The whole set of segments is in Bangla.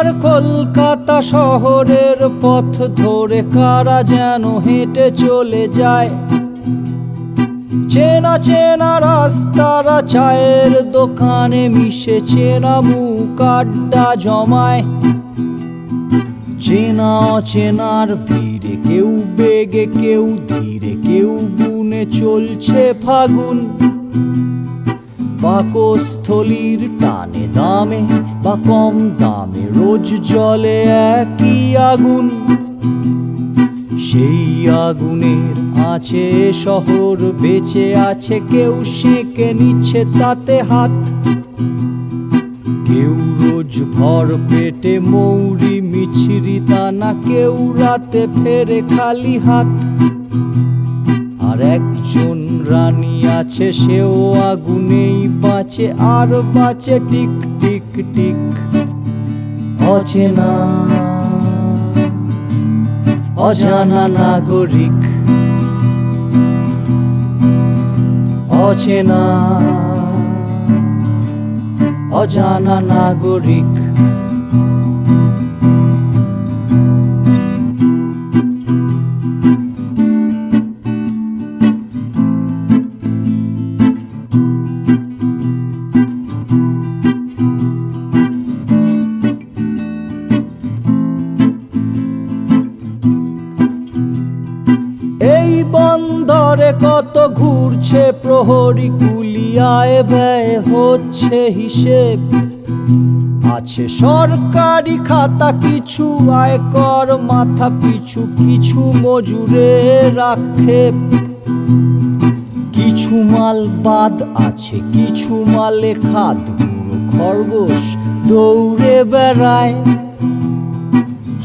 আমার কলকাতা শহরের পথ ধরে কারা যেন হেঁটে চলে যায়। চেনা চেনা রাস্তারা চায়ের দোকানে মিশে চেনা মুখ আড্ডা জমায়। চেনা অচেনার ভিড়ে কেউ বেগে কেউ ধীরে কেউ বুনে চলছে ফাগুন। পাকস্থলীর টানে দামে বা কম দামে রোজ জলে একই আগুন। সেই আগুনের আছে শহর বেঁচে আছে, কেউ সেঁকে নিচ্ছে তাতে হাত। কেউ রোজ ভর পেটে মৌরি মিছরি দানা, কেউ রাতে ফেরে খালি হাত। আর একজন রানী আছে, সেও আগুনেই বাঁচে আর বাঁচে টিক টিক টিক। অচেনা অজানা নাগরিক, অচেনা অজানা নাগরিক। এই বন্দরে কত ঘুরছে প্রহরী, কুলিয়ায় ব্যয় হচ্ছে হিসেব। আছে সরকারি খাতা কিছু, আয়কর মাথা পিছু কিছু মজুরের আক্ষেপ। কিছু মাল বাদ আছে, কিছু মালে খাদ। গুঁড়ো খরগোশ দৌড়ে বেড়ায়।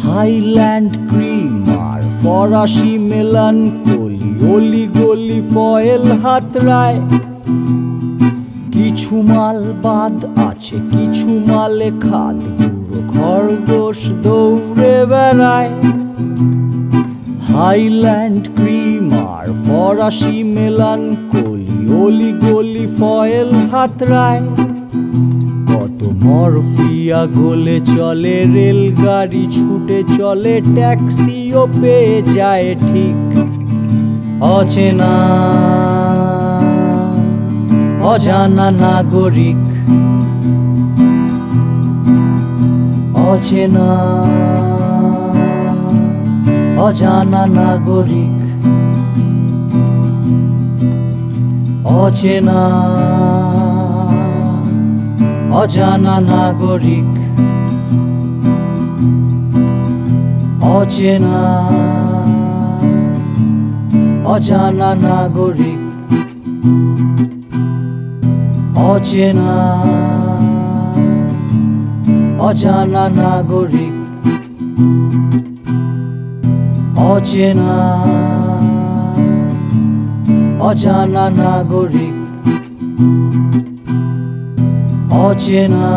হাইল্যান্ড ক্রিম আর ফরাসি মেলানকলি অলি গলি ফয়েল হাতড়ায়। কিছু মাল বাদ আছে, কিছু মালে খাদ। গুঁড়ো খরগোশ দৌড়ে বেড়ায়। হাইল্যান্ড ক্রিম আর ফরাসি মেলানকলি অলি গলি ফয়েল হাতড়ায়। কত মরফিয়া গলে চলে, রেলগাড়ি ছুটে চলে, ট্যাক্সিও পেয়ে যায় ঠিক। অচেনা অজানা নাগরিক, অচেনা অজানা নাগরিক, অচেনা অজানা নাগরিক, অচেনা অজানা নাগরিক, অচেনা অজানা নাগরিক, অচেনা অজানা নাগরিক, অচেনা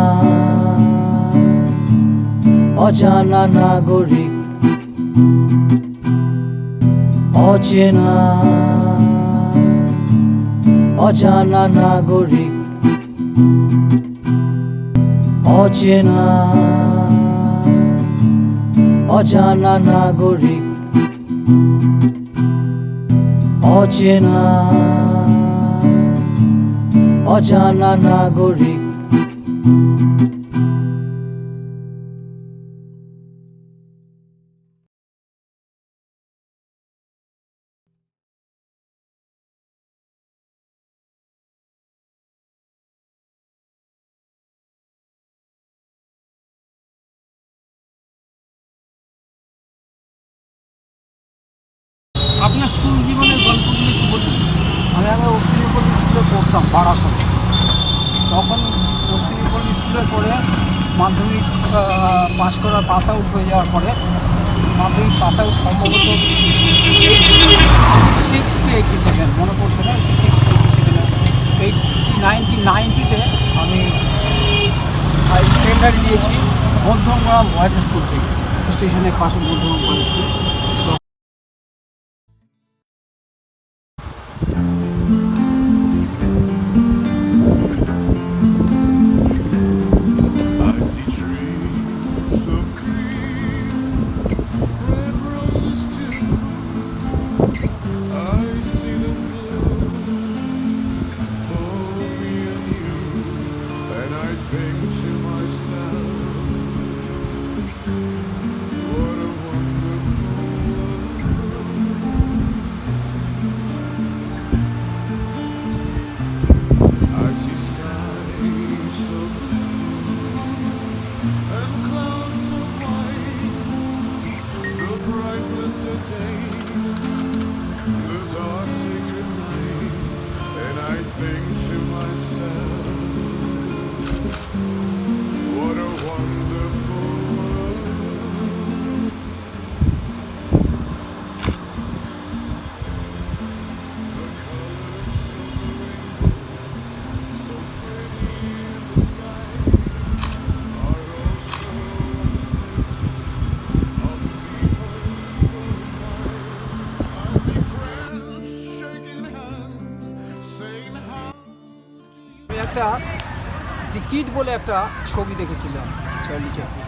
অজানা নাগরিক, অচেনা অজানা নাগরিক, অচেনা অজানা নাগরিক, অচেনা অজানা নাগরিক। আপনার স্কুল জীবনের গল্পগুলি একটু বলুন। আমি আগে অশ্বিনীপল্লী স্কুলে পড়তাম বারাসতে। তখন অশ্বিনীপল্লী স্কুলে পড়ে মাধ্যমিক পাস আউট হয়ে যাওয়ার পরে, মাধ্যমিক পাস আউট সম্ভবত 1987 মনে পড়ছে না, 1990 আমি সেকেন্ডারি দিয়েছি মধ্যমগ্রাম বয়েজ স্কুল থেকে, স্টেশনের পাশে Madhyamgram boys school. I see trees of একটা দি কিড বলে একটা ছবি দেখেছিলাম চার্লি চ্যাপলিন।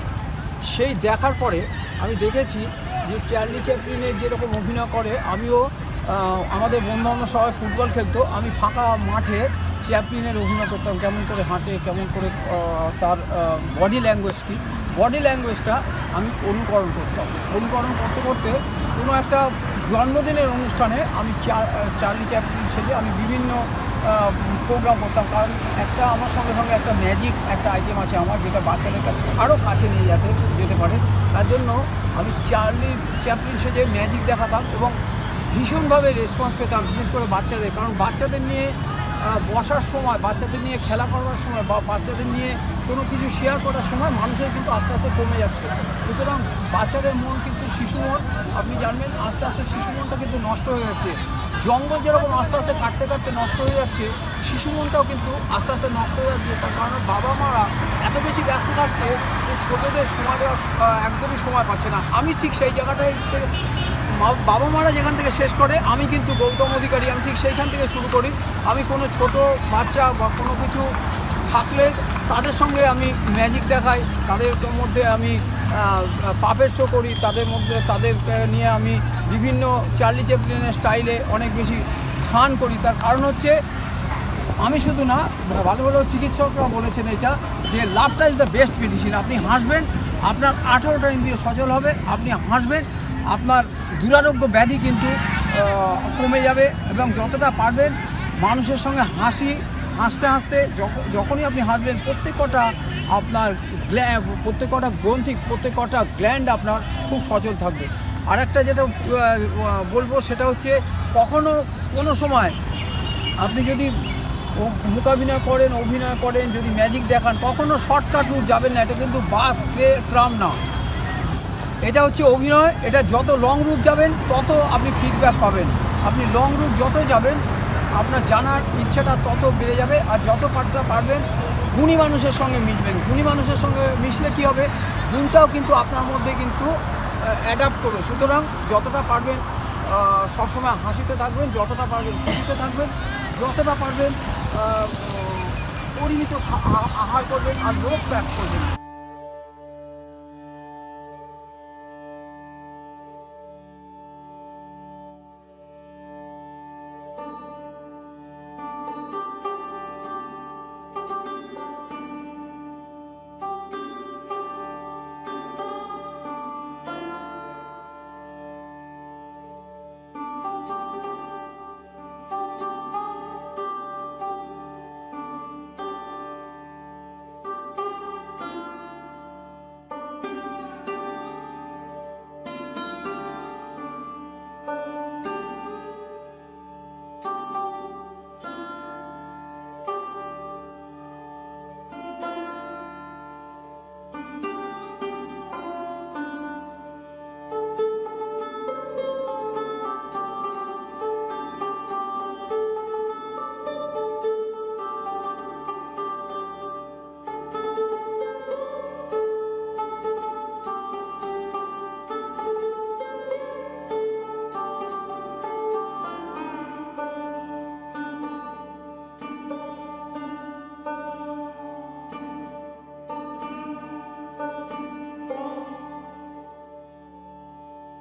সেই দেখার পরে আমি দেখেছি যে চার্লি চ্যাপলিনের যেরকম অভিনয় করে, আমিও আমাদের বন্ধুবান্ধব সবাই ফুটবল খেলতো, আমি ফাঁকা মাঠে চ্যাপলিনের অভিনয় করতাম, কেমন করে হাঁটে, কেমন করে তার বডি ল্যাঙ্গুয়েজ কী, বডি ল্যাঙ্গুয়েজটা আমি অনুকরণ করতাম। অনুকরণ করতে করতে কোনো একটা জন্মদিনের অনুষ্ঠানে আমি চার্লি চ্যাপলিন সেজে আমি বিভিন্ন প্রোগ্রাম করতাম। কারণ একটা আমার সঙ্গে সঙ্গে একটা ম্যাজিক একটা আইটেম আছে আমার, যেটা বাচ্চাদের কাছে আরও কাছে নিয়ে যেতে পারে। তার জন্য আমি চার্লি চ্যাপলিন সেজে ম্যাজিক দেখাতাম এবং ভীষণভাবে রেসপন্স পেতাম, বিশেষ করে বাচ্চাদের। কারণ বাচ্চাদের নিয়ে বসার সময়, বাচ্চাদের নিয়ে খেলা করার সময় বা বাচ্চাদের নিয়ে কোনো কিছু শেয়ার করার সময় মানুষের কিন্তু আস্তে আস্তে কমে যাচ্ছে। সুতরাং বাচ্চাদের মন কিন্তু শিশু মন, আপনি জানবেন আস্তে আস্তে শিশু মনটা কিন্তু নষ্ট হয়ে যাচ্ছে। জঙ্গল যেরকম আস্তে আস্তে কাটতে কাটতে নষ্ট হয়ে যাচ্ছে, শিশু মনটাও কিন্তু আস্তে আস্তে নষ্ট হয়ে যাচ্ছে। তার কারণ বাবা মারা এত বেশি ব্যস্ত থাকছে যে ছোটোদের সময় দেওয়ার একদমই সময় পাচ্ছে না। আমি ঠিক সেই জায়গাটায় থেকে বাবা মারা যেখান থেকে শেষ করে, আমি কিন্তু গৌতম অধিকারী, আমি ঠিক সেইখান থেকে শুরু করি। আমি কোনো ছোট বাচ্চা বা কোনো কিছু থাকলে তাদের সঙ্গে আমি ম্যাজিক দেখাই, তাদের মধ্যে আমি পাপেট শো করি, তাদের মধ্যে তাদের নিয়ে আমি বিভিন্ন চার্লি চ্যাপলিনের স্টাইলে অনেক বেশি ফান করি। তার কারণ হচ্ছে আমি শুধু না, ভালো ভালো চিকিৎসকরা বলেছেন এটা, যে লাভটা ইজ দ্য বেস্ট মেডিসিন। আপনি হাসবেন, আপনার 18টা ইন্দ্রিয় সচল হবে, আপনি হাসবেন, আপনার দুরারোগ্য ব্যাধি কিন্তু কমে যাবে। এবং যতটা পারবেন মানুষের সঙ্গে হাসতে হাসতে যখনই আপনি হাসবেন, প্রত্যেকটা আপনার প্রত্যেকটা গ্রন্থি, প্রত্যেকটা গ্ল্যান্ড আপনার খুব সচল থাকবে। আর একটা যেটা বলবো সেটা হচ্ছে, কখনো কোনো সময় আপনি যদি অভিনয় করেন, যদি ম্যাজিক দেখান, কখনো শর্টকাট রুট যাবেন না। এটা কিন্তু বাস ট্রাম না, এটা হচ্ছে অভিনয়। এটা যত লং রুট যাবেন তত আপনি ফিডব্যাক পাবেন। আপনি লং রুট যত যাবেন আপনার জানার ইচ্ছাটা তত বেড়ে যাবে। আর যত পারবেন গুণী মানুষের সঙ্গে মিশবেন। গুণী মানুষের সঙ্গে মিশলে কী হবে, গুণটাও কিন্তু আপনার মধ্যে কিন্তু অ্যাডাপ্ট করবে। সুতরাং যতটা পারবেন সবসময় হাসিতে থাকবেন, যতটা পারবেন খুশিতে থাকবেন, যতটা পারবেন পরিমিত আহার করবেন আর রোগ ত্যাগ করবেন।